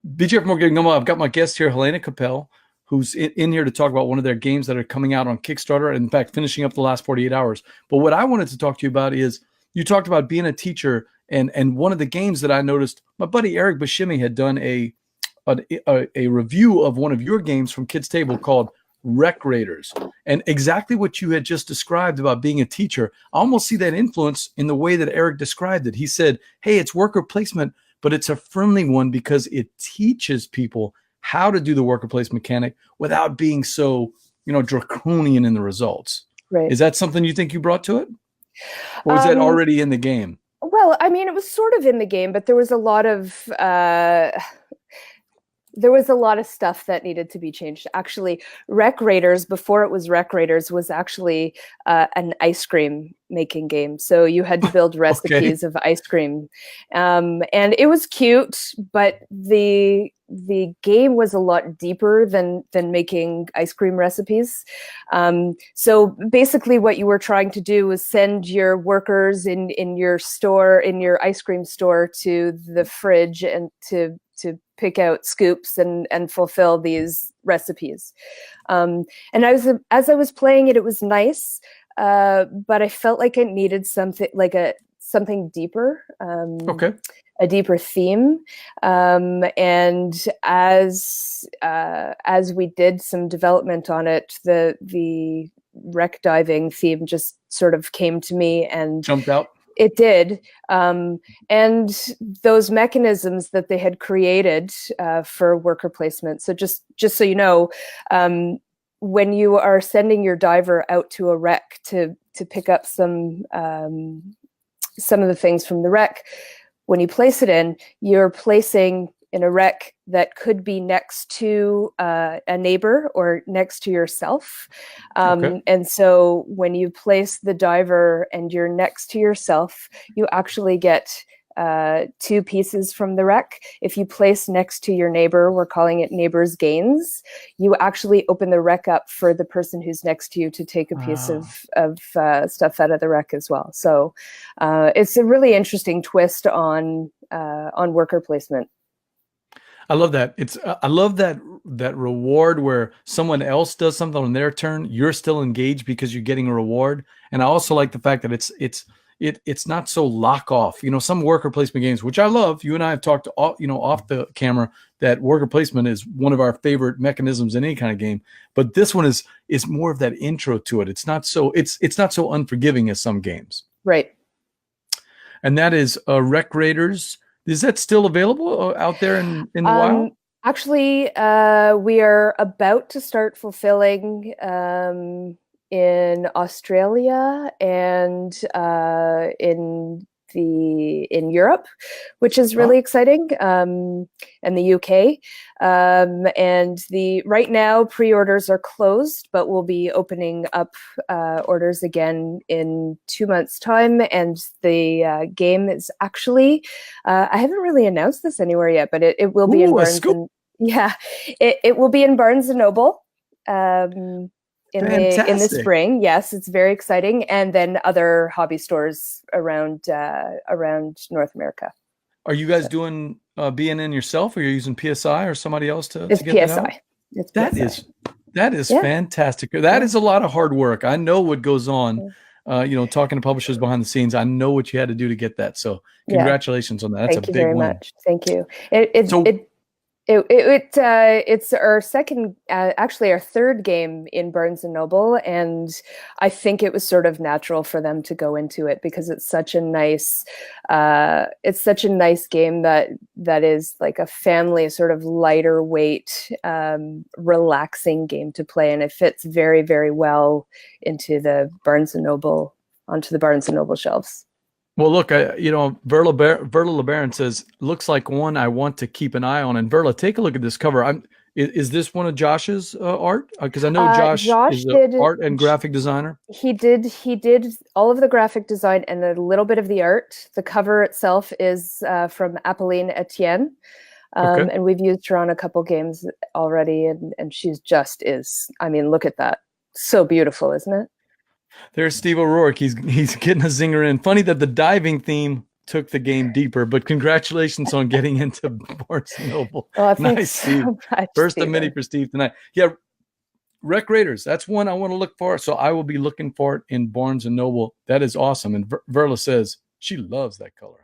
BGF More Getting Gumbo. I've got my guest here, Helaina Cappel, who's in here to talk about one of their games that are coming out on Kickstarter, and in fact, finishing up the last 48 hours. But what I wanted to talk to you about is you talked about being a teacher, and one of the games that I noticed, my buddy Eric Bashimi had done a review of one of your games from Kids Table called Rec Raiders, and exactly what you had just described about being a teacher. I almost see that influence in the way that Eric described it. He said, hey, it's worker placement, but it's a friendly one because it teaches people how to do the worker placement mechanic without being so, draconian in the results. Right. Is that something you think you brought to it? Or was that already in the game? Well, I mean, it was sort of in the game, but there was a lot of stuff that needed to be changed. Actually, Rec Raiders, before it was Rec Raiders, was actually an ice cream making game. So you had to build recipes of ice cream. And it was cute, but the game was a lot deeper than making ice cream recipes. So basically what you were trying to do was send your workers in your store, in your ice cream store, to the fridge and to pick out scoops and fulfill these recipes. And as I was playing it, it was nice, but I felt like it needed something like something deeper, a deeper theme. And as we did some development on it, the wreck diving theme just sort of came to me and jumped out. It did. And those mechanisms that they had created for worker placement. So just so you know, when you are sending your diver out to a wreck to pick up some of the things from the wreck, when you place it in, you're placing in a wreck that could be next to a neighbor or next to yourself. And so when you place the diver and you're next to yourself, you actually get 2 pieces from the wreck. If you place next to your neighbor, we're calling it neighbor's gains, you actually open the wreck up for the person who's next to you to take a piece of stuff out of the wreck as well. So it's a really interesting twist on worker placement. I love that. I love that reward where someone else does something on their turn. You're still engaged because you're getting a reward. And I also like the fact that it's not so lock off. Some worker placement games, which I love. You and I have talked, off the camera, that worker placement is one of our favorite mechanisms in any kind of game. But this one is more of that intro to it. It's not so unforgiving as some games. Right. And that is Rec Raiders. Is that still available out there in the wild? Actually, we are about to start fulfilling in Australia and in Europe, which is really exciting, and the UK. And right now pre-orders are closed, but we'll be opening up orders again in 2 months' time. And the game is actually, I haven't really announced this anywhere yet, but it will be in Barnes and it will be in Barnes and Noble. In the spring. Yes, it's very exciting. And then other hobby stores around North America. Are you guys doing B&N yourself, or you're using PSI or somebody else to get PSI? That out? That is fantastic. That is a lot of hard work. I know what goes on. Talking to publishers behind the scenes, I know what you had to do to get that. So congratulations on that. That's a big win. Thank you very much. Thank you. It's our second, actually our third game in Barnes and Noble, and I think it was sort of natural for them to go into it because it's such a nice game that is like a family, sort of lighter weight, relaxing game to play, and it fits very, very well onto the Barnes and Noble shelves. Well, look, Verla LeBaron says, looks like one I want to keep an eye on. And Verla, take a look at this cover. Is this one of Josh's art? Because I know Josh is an art and graphic designer. He did all of the graphic design and a little bit of the art. The cover itself is from Apolline Etienne. And we've used her on a couple games already. And she's just is, I mean, look at that. So beautiful, isn't it? There's Steve O'Rourke. He's getting a zinger in. Funny that the diving theme took the game deeper, but congratulations on getting into Barnes and Noble. Oh, Nice, thanks Steve. so much, First a Stephen. mini for Steve tonight. Yeah, Rec Raiders. That's one I want to look for. So I will be looking for it in Barnes and Noble. That is awesome. And Verla says she loves that color.